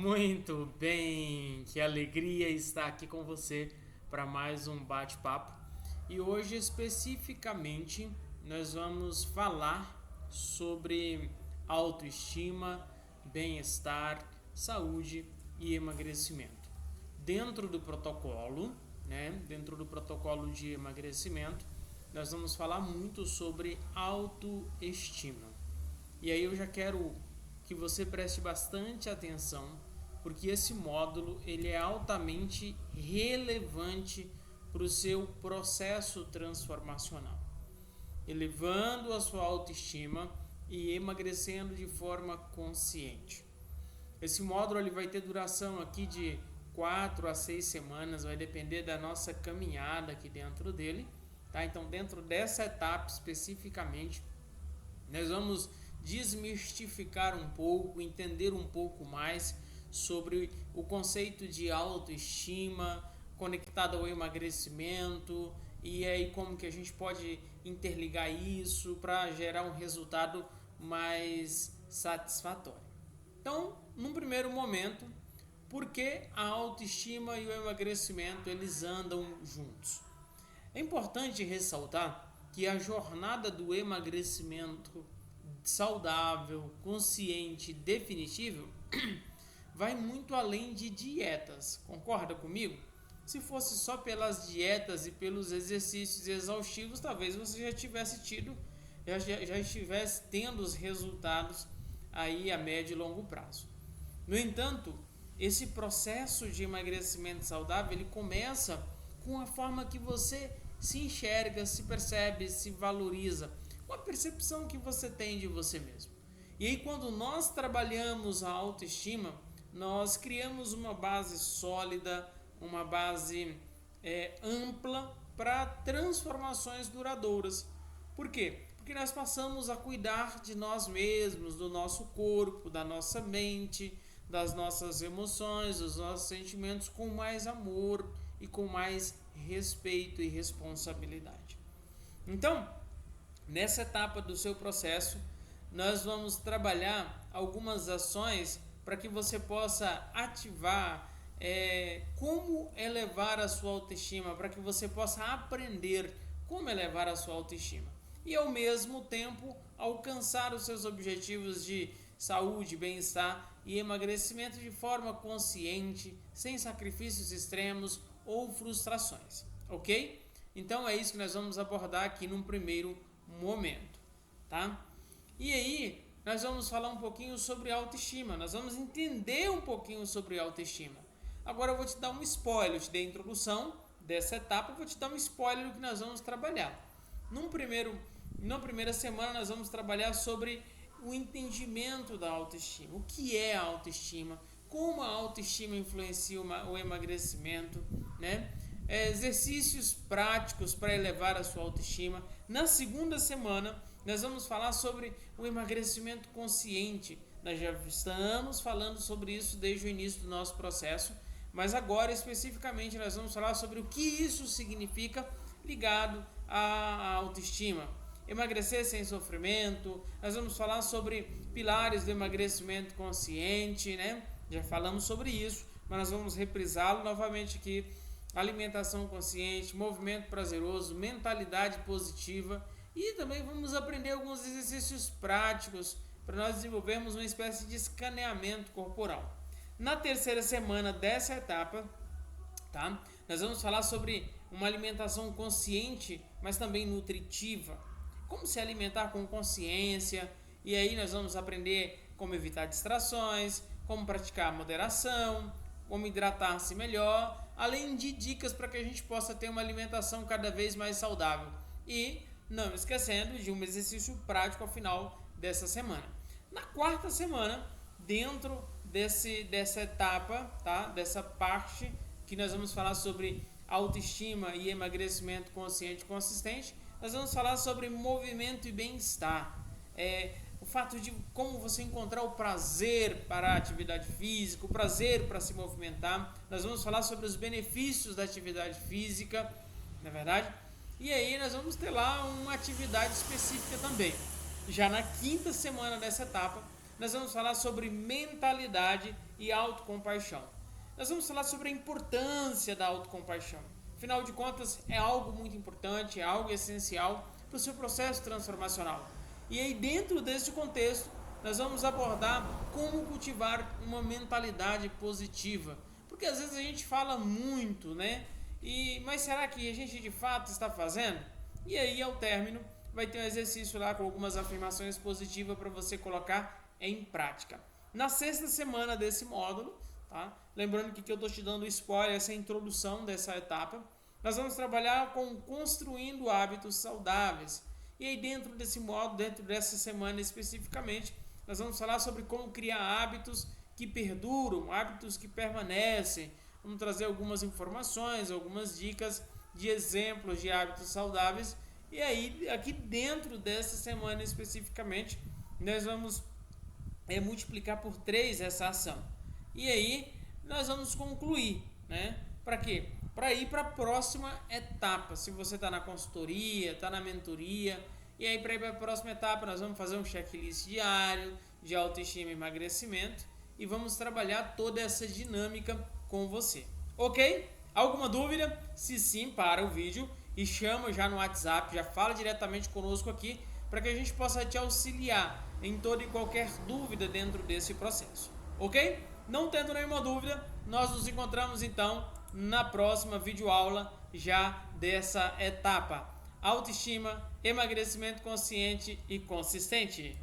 Muito bem, que alegria estar aqui com você para mais um bate-papo. E hoje especificamente nós vamos falar sobre autoestima, bem-estar, saúde e emagrecimento. Dentro do protocolo, Dentro do protocolo de emagrecimento, nós vamos falar muito sobre autoestima. E aí eu já quero que você preste bastante atenção, porque esse módulo ele é altamente relevante para o seu processo transformacional, elevando a sua autoestima e emagrecendo de forma consciente. Esse módulo ele vai ter duração aqui de 4 a 6 semanas, vai depender da nossa caminhada aqui dentro dele, tá? Então, dentro dessa etapa especificamente, nós vamos desmistificar um pouco, entender um pouco mais sobre o conceito de autoestima conectado ao emagrecimento e aí como que a gente pode interligar isso para gerar um resultado mais satisfatório. Então, num primeiro momento, por que a autoestima e o emagrecimento eles andam juntos? É importante ressaltar que a jornada do emagrecimento saudável, consciente, definitivo vai muito além de dietas. Concorda comigo? Se fosse só pelas dietas e pelos exercícios exaustivos, talvez você já estivesse tendo os resultados aí a médio e longo prazo. No entanto, esse processo de emagrecimento saudável ele começa com a forma que você se enxerga, se percebe, se valoriza, com a percepção que você tem de você mesmo. E aí quando nós trabalhamos a autoestima, nós criamos uma base sólida, uma base ampla para transformações duradouras. Por quê? Porque nós passamos a cuidar de nós mesmos, do nosso corpo, da nossa mente, das nossas emoções, dos nossos sentimentos com mais amor e com mais respeito e responsabilidade. Então, nessa etapa do seu processo, nós vamos trabalhar algumas ações para que você possa ativar como elevar a sua autoestima, para que você possa aprender como elevar a sua autoestima e ao mesmo tempo alcançar os seus objetivos de saúde, bem-estar e emagrecimento de forma consciente, sem sacrifícios extremos ou frustrações, ok? Então é isso que nós vamos abordar aqui num primeiro momento, tá? E aí nós vamos falar um pouquinho sobre autoestima, nós vamos entender um pouquinho sobre autoestima. Agora eu vou te dar um spoiler, eu te dei a introdução dessa etapa, eu vou te dar um spoiler do que nós vamos trabalhar. Na primeira semana nós vamos trabalhar sobre o entendimento da autoestima, o que é a autoestima, como a autoestima influencia o emagrecimento, exercícios práticos para elevar a sua autoestima. Na segunda semana nós vamos falar sobre o emagrecimento consciente. Nós já estamos falando sobre isso desde o início do nosso processo, mas agora especificamente nós vamos falar sobre o que isso significa ligado à autoestima. Emagrecer sem sofrimento. Nós vamos falar sobre pilares do emagrecimento consciente, Já falamos sobre isso, mas nós vamos reprisá-lo novamente aqui. Alimentação consciente, movimento prazeroso, mentalidade positiva e também vamos aprender alguns exercícios práticos para nós desenvolvermos uma espécie de escaneamento corporal. Na terceira semana dessa etapa, tá? Nós vamos falar sobre uma alimentação consciente, mas também nutritiva. Como se alimentar com consciência, e aí nós vamos aprender como evitar distrações, como praticar a moderação, como hidratar-se melhor, além de dicas para que a gente possa ter uma alimentação cada vez mais saudável. E não esquecendo de um exercício prático ao final dessa semana. Na quarta semana, dentro dessa etapa, tá? Dessa parte que nós vamos falar sobre autoestima e emagrecimento consciente e consistente, nós vamos falar sobre movimento e bem-estar. O fato de como você encontrar o prazer para a atividade física, o prazer para se movimentar. Nós vamos falar sobre os benefícios da atividade física, não é verdade? E aí nós vamos ter lá uma atividade específica também. Já na quinta semana dessa etapa, nós vamos falar sobre mentalidade e autocompaixão. Nós vamos falar sobre a importância da autocompaixão. Afinal de contas, é algo muito importante, é algo essencial para o seu processo transformacional. E aí, dentro desse contexto, nós vamos abordar como cultivar uma mentalidade positiva. Porque às vezes a gente fala muito, né? Mas será que a gente de fato está fazendo? E aí, ao término, vai ter um exercício lá com algumas afirmações positivas para você colocar em prática. Na sexta semana desse módulo, tá? Lembrando que eu estou te dando spoiler, essa introdução dessa etapa, nós vamos trabalhar com construindo hábitos saudáveis. E aí dentro desse módulo, dentro dessa semana especificamente, nós vamos falar sobre como criar hábitos que perduram, hábitos que permanecem. Vamos trazer algumas informações, algumas dicas de exemplos de hábitos saudáveis. E aí, aqui dentro dessa semana especificamente, nós vamos multiplicar por 3 essa ação. E aí, nós vamos concluir, né? Para quê? Para ir para a próxima etapa. Se você está na consultoria, está na mentoria, e aí para ir para a próxima etapa, nós vamos fazer um checklist diário de autoestima e emagrecimento e vamos trabalhar toda essa dinâmica com você. Ok? Alguma dúvida? Se sim, para o vídeo e chama já no WhatsApp, já fala diretamente conosco aqui para que a gente possa te auxiliar em toda e qualquer dúvida dentro desse processo. Ok? Não tendo nenhuma dúvida, nós nos encontramos então na próxima videoaula já dessa etapa. Autoestima, emagrecimento consciente e consistente.